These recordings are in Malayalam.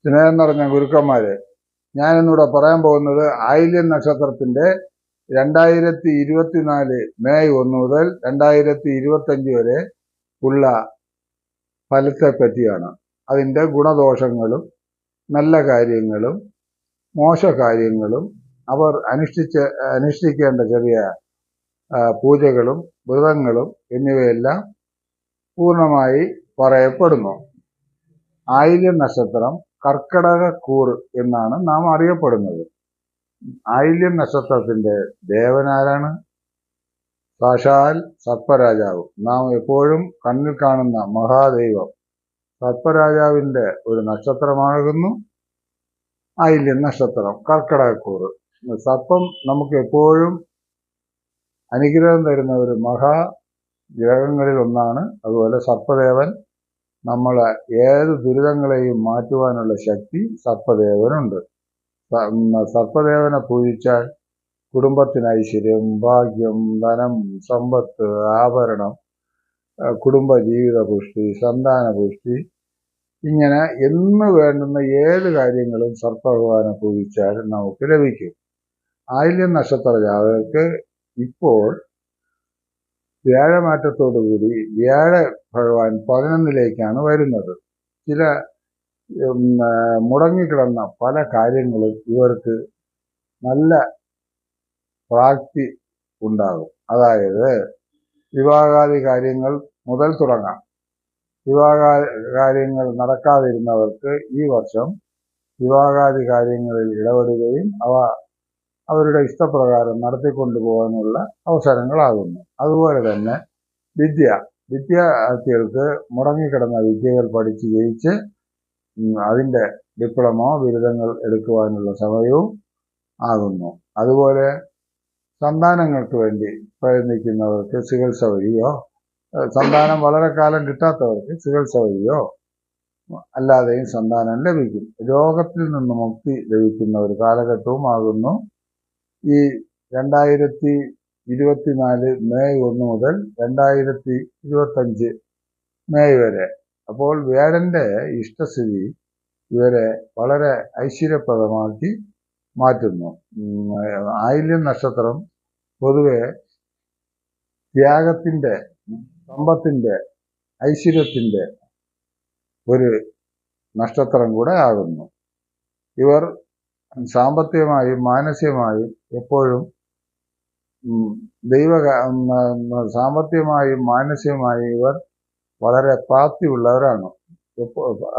സ്നേഹം നിറഞ്ഞ ഗുരുക്കന്മാരെ, ഞാനിന്നിവിടെ പറയാൻ പോകുന്നത് ആയില്യം നക്ഷത്രത്തിന്റെ 2024 മെയ് 1 മുതൽ 2025 വരെ ഉള്ള ഫലത്തെ പറ്റിയാണ്. അതിൻ്റെ ഗുണദോഷങ്ങളും നല്ല കാര്യങ്ങളും മോശകാര്യങ്ങളും അവർ അനുഷ്ഠിക്കേണ്ട ചെറിയ പൂജകളും വ്രതങ്ങളും എന്നിവയെല്ലാം പൂർണ്ണമായി പറയപ്പെടുന്നു. ആയില്യം നക്ഷത്രം കർക്കടക കൂറ് എന്നാണ് നാം അറിയപ്പെടുന്നത്. ആയില്യം നക്ഷത്രത്തിന്റെ ദേവനാരാണ്? സാക്ഷാൽ സർപ്പരാജാവ്, നാം എപ്പോഴും കണ്ണിൽ കാണുന്ന മഹാദൈവം സർപ്പരാജാവിന്റെ ഒരു നക്ഷത്രമാകുന്നു ആയില്യം നക്ഷത്രം, കർക്കടകക്കൂറ്. സർപ്പം നമുക്ക് എപ്പോഴും അനുഗ്രഹം തരുന്ന ഒരു മഹാഗ്രഹങ്ങളിൽ ഒന്നാണ്. അതുപോലെ സർപ്പദേവൻ നമ്മളെ ഏത് ദുരിതങ്ങളെയും മാറ്റുവാനുള്ള ശക്തി സർപ്പദേവനുണ്ട്. സർപ്പദേവനെ പൂജിച്ചാൽ കുടുംബത്തിന് ഐശ്വര്യം, ഭാഗ്യം, ധനം, സമ്പത്ത്, ആഭരണം, കുടുംബ ജീവിത പുഷ്ടി, സന്താന പുഷ്ടി, ഇങ്ങനെ എന്ന് വേണ്ടുന്ന ഏത് കാര്യങ്ങളും സർപ്പഭഗവാനെ പൂജിച്ചാൽ നമുക്ക് ലഭിക്കും. ആയില്യം നക്ഷത്ര ജാതകർക്ക് ഇപ്പോൾ വ്യാഴമാറ്റത്തോടുകൂടി വ്യാഴ ഭഗവാൻ 11ലേക്കാണ് വരുന്നത്. ചില മുടങ്ങിക്കിടന്ന പല കാര്യങ്ങളും ഇവർക്ക് നല്ല പ്രാപ്തി ഉണ്ടാകും. അതായത് വിവാഹാദി കാര്യങ്ങൾ മുതൽ തുടങ്ങാം. വിവാഹ കാര്യങ്ങൾ നടക്കാതിരുന്നവർക്ക് ഈ വർഷം വിവാഹാദി കാര്യങ്ങളിൽ ഇടപെടുകയും അവ അവരുടെ ഇഷ്ടപ്രകാരം നടത്തിക്കൊണ്ടുപോകാനുള്ള അവസരങ്ങളാകുന്നു. അതുപോലെ തന്നെ വിദ്യാർത്ഥികൾക്ക് മുടങ്ങിക്കിടന്ന വിദ്യകൾ പഠിച്ച് ജയിച്ച് അതിൻ്റെ ഡിപ്ലോമ ബിരുദങ്ങൾ എടുക്കുവാനുള്ള സമയവും ആകുന്നു. അതുപോലെ സന്താനങ്ങൾക്ക് വേണ്ടി പ്രയത്നിക്കുന്നവർക്ക് ചികിത്സ വഴിയോ, സന്താനം വളരെ കാലം കിട്ടാത്തവർക്ക് ചികിത്സ വഴിയോ അല്ലാതെയും സന്താനം ലഭിക്കും. രോഗത്തിൽ നിന്ന് മുക്തി ലഭിക്കുന്ന ഒരു കാലഘട്ടവും ആകുന്നു ഈ 2024 മെയ് 1 മുതൽ 2025 മെയ് വരെ. അപ്പോൾ വ്യാഴന്റെ ഇഷ്ടസ്ഥിതി ഇവരെ വളരെ ഐശ്വര്യപ്രദമാക്കി മാറ്റുന്നു. ആയില്യം നക്ഷത്രം പൊതുവെ ത്യാഗത്തിന്റെ, സമ്പത്തിന്റെ, ഐശ്വര്യത്തിന്റെ ഒരു നക്ഷത്രം കൂടെ ആകുന്നു. ഇവർ സാമ്പത്തികമായും മാനസികമായും എപ്പോഴും സാമ്പത്തികമായും മാനസികമായും ഇവർ വളരെ പ്രാപ്തിയുള്ളവരാണ്.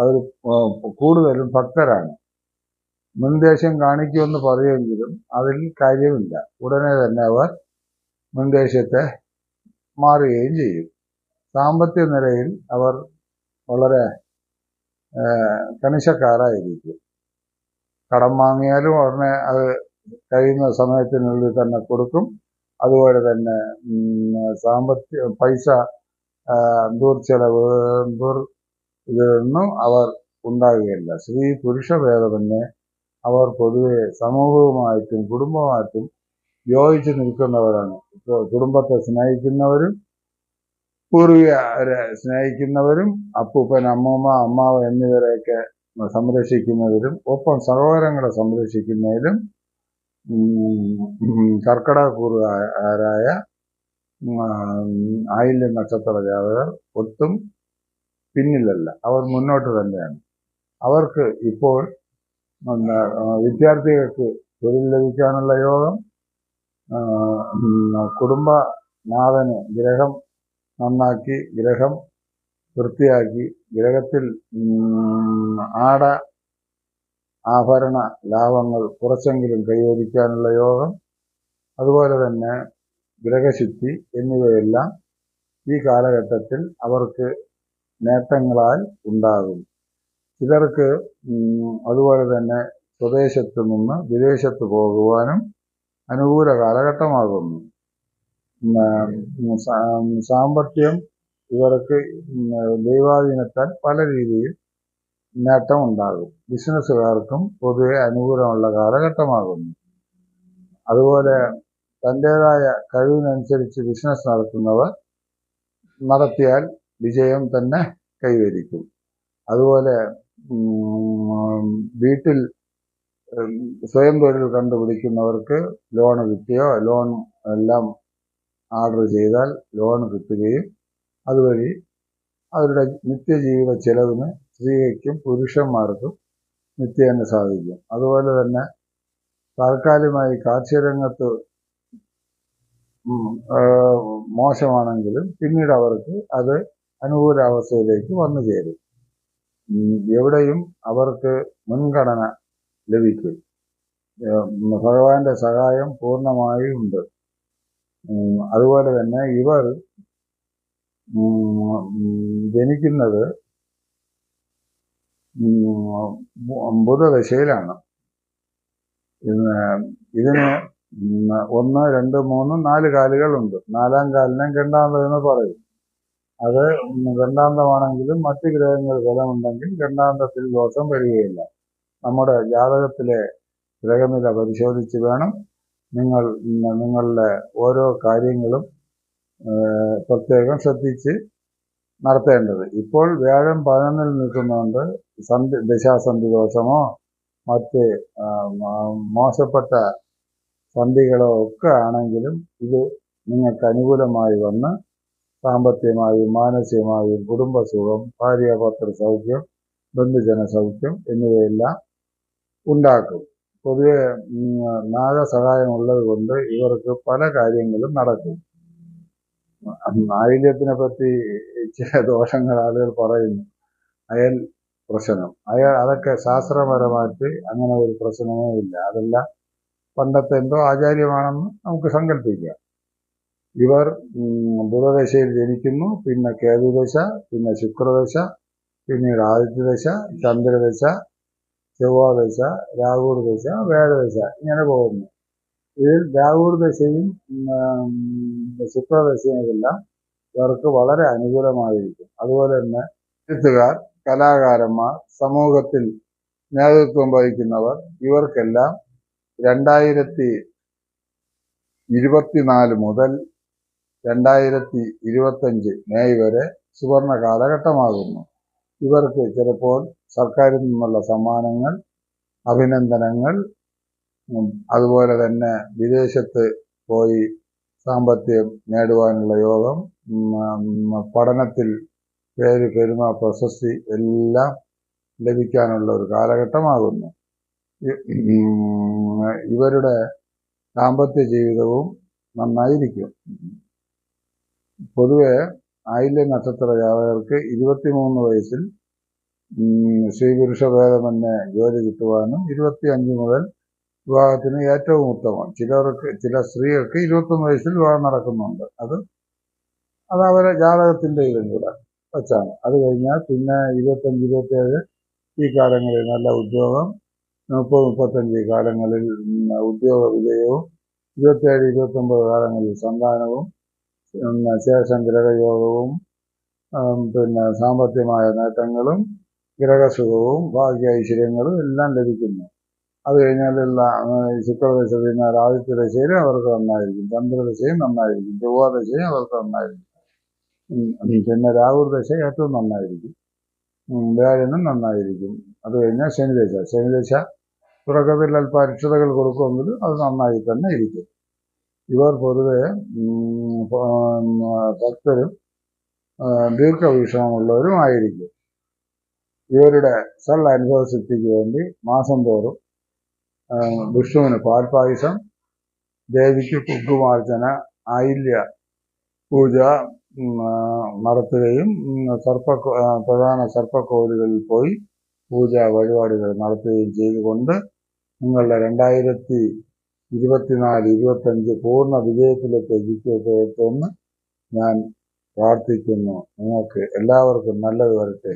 അവർ കൂടുതലും ഭക്തരാണ്. മുൻദേശം കാണിക്കുമെന്ന് പറയുമെങ്കിലും അതിൽ കാര്യമില്ല. ഉടനെ തന്നെ അവർ മുൻദേശത്തെ മാറുകയും ചെയ്യും. സാമ്പത്തിക നിലയിൽ അവർ വളരെ കണിശക്കാരായിരിക്കും. കടം വാങ്ങിയാലും ഉടനെ അത് കഴിയുന്ന സമയത്തിനുള്ളിൽ തന്നെ കൊടുക്കും. അതുപോലെ തന്നെ പൈസ ദൂർച്ചെലവ് ഇതൊന്നും അവർ ഉണ്ടാകുകയില്ല. സ്ത്രീ പുരുഷ ഭേദമന്യേ അവർ പൊതുവെ സമൂഹവുമായിട്ടും കുടുംബമായിട്ടും യോജിച്ച് നിൽക്കുന്നവരാണ്. കുടുംബത്തെ സ്നേഹിക്കുന്നവരും പൂർവികരെ സ്നേഹിക്കുന്നവരും അപ്പൂപ്പൻ, അമ്മൂമ്മ, അമ്മാവ എന്നിവരെയൊക്കെ സംരക്ഷിക്കുന്നതിലും ഒപ്പം സഹോദരങ്ങളെ സംരക്ഷിക്കുന്നതിലും കർക്കടകക്കൂറുകാരായ ആയില്യം നക്ഷത്ര ജാതകർ ഒട്ടും പിന്നിലല്ല. അവർ മുന്നോട്ട് തന്നെയാണ്. അവർക്ക് ഇപ്പോൾ വിദ്യാർത്ഥികൾക്ക് തൊഴിൽ ലഭിക്കാനുള്ള യോഗം, കുടുംബനാഥന് ഗ്രഹം നന്നാക്കി, ഗ്രഹം വൃത്തിയാക്കി, ഗ്രഹത്തിൽ ആഭരണ ലാഭങ്ങൾ കുറച്ചെങ്കിലും കൈവരിക്കാനുള്ള യോഗം, അതുപോലെ തന്നെ ഗ്രഹശുദ്ധി എന്നിവയെല്ലാം ഈ കാലഘട്ടത്തിൽ അവർക്ക് നേട്ടങ്ങളാൽ ഉണ്ടാകും. ചിലർക്ക് അതുപോലെ തന്നെ സ്വദേശത്ത് നിന്ന് വിദേശത്ത് പോകുവാനും അനുകൂല കാലഘട്ടമാകുന്നു. സാമ്പത്തികം ഇവർക്ക് ദൈവാധീനത്താൽ പല രീതിയിൽ നേട്ടം ഉണ്ടാകും. ബിസിനസ്സുകാർക്കും പൊതുവെ അനുകൂലമുള്ള കാലഘട്ടമാകുന്നു. അതുപോലെ തൻ്റെതായ കഴിവിനനുസരിച്ച് ബിസിനസ് നടത്തിയാൽ വിജയം തന്നെ കൈവരിക്കും. അതുപോലെ വീട്ടിൽ സ്വയം തൊഴിൽ കണ്ടുപിടിക്കുന്നവർക്ക് ലോൺ കിട്ടിയോ ലോൺ എല്ലാം ഓർഡർ ചെയ്താൽ ലോൺ കിട്ടുകയും അതുവഴി അവരുടെ നിത്യജീവിത ചെലവിന് സ്ത്രീക്കും പുരുഷന്മാർക്കും നിത്യേന സാധിക്കും. അതുപോലെ തന്നെ താൽക്കാലികമായി കാർഷിക രംഗത്ത് മോശമാണെങ്കിലും പിന്നീട് അവർക്ക് അത് അനുകൂലാവസ്ഥയിലേക്ക് വന്നു ചേരും. എവിടെയും അവർക്ക് മുൻഗണന ലഭിക്കും. ഭഗവാന്റെ സഹായം പൂർണ്ണമായും ഉണ്ട്. അതുപോലെ തന്നെ ഇവർ ജനിക്കുന്നത് ബുധദശയിലാണ്. ഇതിന് 1, 2, 3, 4 കാലുകളുണ്ട്. 4-ാം കാലിനെ ഗണ്ടാന്തം എന്ന് പറയും. അത് ഗണ്ടാന്തമാണെങ്കിലും മറ്റ് ഗ്രഹങ്ങൾ ബലമുണ്ടെങ്കിൽ ഗണ്ടാന്തത്തിൽ ദോഷം വരികയില്ല. നമ്മുടെ ജാതകത്തിലെ ഗ്രഹനില പരിശോധിച്ച് വേണം നിങ്ങളുടെ ഓരോ കാര്യങ്ങളും പ്രത്യേകം ശ്രദ്ധിച്ച് നടത്തേണ്ടത്. ഇപ്പോൾ വ്യാഴം 11-ൽ നിൽക്കുന്നതുകൊണ്ട് ദശാസന്ധി ദോഷമോ മറ്റ് മോശപ്പെട്ട സന്ധികളോ ഒക്കെ ആണെങ്കിലും ഇത് നിങ്ങൾക്ക് അനുകൂലമായി വന്ന് സാമ്പത്തികമായും മാനസികമായും കുടുംബസുഖം, ഭാര്യാഭർത്തൃ സൗഖ്യം, ബന്ധുജന സൗഖ്യം എന്നിവയെല്ലാം ഉണ്ടാക്കും. പൊതുവെ നാഗസഹായം ഉള്ളത് കൊണ്ട് ഇവർക്ക് പല കാര്യങ്ങളും നടക്കും. ആയില്യത്തിനെ പറ്റി ചില ദോഷങ്ങൾ ആളുകൾ പറയുന്നു. അയൽ പ്രശ്നം, അതൊക്കെ ശാസ്ത്രപരമായിട്ട് അങ്ങനെ ഒരു പ്രശ്നമേ ഇല്ല. അതെല്ലാം പണ്ടത്തെ എന്തോ ആചാര്യമാണെന്ന് നമുക്ക് സങ്കല്പിക്കാം. ഇവർ ബുധദശയിൽ ജനിക്കുന്നു, പിന്നെ കേതുദശ, പിന്നെ ശുക്രദശ, പിന്നീട് ആദിത്യദശ, ചന്ദ്രദശ, ചൊവ്വാദശ, രാഹുർദശ, വ്യാഴദശ ഇങ്ങനെ പോകുന്നു. ഇതിൽ രാഹുർദശയും ശുക്രദശയുമെല്ലാം ഇവർക്ക് വളരെ അനുകൂലമായിരിക്കും. അതുപോലെ തന്നെ എഴുത്തുകാർ, കലാകാരന്മാർ, സമൂഹത്തിൽ നേതൃത്വം വഹിക്കുന്നവർ ഇവർക്കെല്ലാം 2024 മുതൽ 2025 മെയ് വരെ സുവർണ കാലഘട്ടമാകുന്നു. ഇവർക്ക് ചിലപ്പോൾ സർക്കാരിൽ നിന്നുള്ള സമ്മാനങ്ങൾ, അഭിനന്ദനങ്ങൾ, അതുപോലെ തന്നെ വിദേശത്ത് പോയി സാമ്പത്തികം നേടുവാനുള്ള യോഗം, പഠനത്തിൽ പേര്, പെരുമ, പ്രശസ്തി എല്ലാം ലഭിക്കാനുള്ള ഒരു കാലഘട്ടമാകുന്നു. ഇവരുടെ ദാമ്പത്യ ജീവിതവും നന്നായിരിക്കും. പൊതുവെ ആയില്യ നക്ഷത്ര ജാതകർക്ക് 23 വയസ്സിൽ സ്ത്രീപുരുഷ ഭേദമന്യേ ജോലി കിട്ടുവാനും 25 മുതൽ വിവാഹത്തിന് ഏറ്റവും ഉത്തമം. ചില സ്ത്രീകൾക്ക് 21 വയസ്സിൽ വിവാഹം നടക്കുന്നുണ്ട്. അത് അവരെ ജാതകത്തിൻ്റെ ഇതും കൂടെ വെച്ചാണ്. അത് കഴിഞ്ഞാൽ പിന്നെ 25, 27 ഈ കാലങ്ങളിൽ നല്ല ഉദ്യോഗം, 30, 35 കാലങ്ങളിൽ ഉദ്യോഗ വിജയവും, 27, 29 കാലങ്ങളിൽ സന്താനവും, ശേഷം ഗ്രഹയോഗവും, പിന്നെ സാമ്പത്തികമായ നേട്ടങ്ങളും, ഗ്രഹസുഖവും, ഭാഗ്യ ഐശ്വര്യങ്ങളും എല്ലാം ലഭിക്കുന്നു. അത് കഴിഞ്ഞാലുള്ള ശുക്രദശ കഴിഞ്ഞാൽ ആദിത്യദശയിലും അവർക്ക് നന്നായിരിക്കും, ചന്ദ്രദശയും നന്നായിരിക്കും, ചൊവ്വാദശയും അവർക്ക് നന്നായിരിക്കും, പിന്നെ രാഹുർദശ ഏറ്റവും നന്നായിരിക്കും, വ്യാഴനും നന്നായിരിക്കും. അത് കഴിഞ്ഞാൽ ശനിദശ തുടക്കത്തിൽ അല്പ അരിഷ്ടതകൾ കൊടുക്കുമെങ്കിലും അത് നന്നായി തന്നെ ഇരിക്കും. ഇവർ പൊതുവെ ഭക്തരും ദീർഘവീക്ഷണമുള്ളവരുമായിരിക്കും. ഇവരുടെ അനുഭവ സിദ്ധിക്ക് വേണ്ടി മാസം തോറും വിഷ്ണുവിന് പാൽപായസം, ദേവിക്ക് കുങ്കുമാർച്ചന, ആയില്യ പൂജ നടത്തുകയും പ്രധാന സർപ്പക്കോവിലുകളിൽ പോയി പൂജ വഴിപാടുകൾ നടത്തുകയും ചെയ്തുകൊണ്ട് നിങ്ങളുടെ 2024-25 പൂർണ്ണ വിജയത്തിലേക്ക് എത്തുമെന്ന് ഞാൻ പ്രാർത്ഥിക്കുന്നു. നിങ്ങൾക്ക് എല്ലാവർക്കും നല്ലത് വരട്ടെ.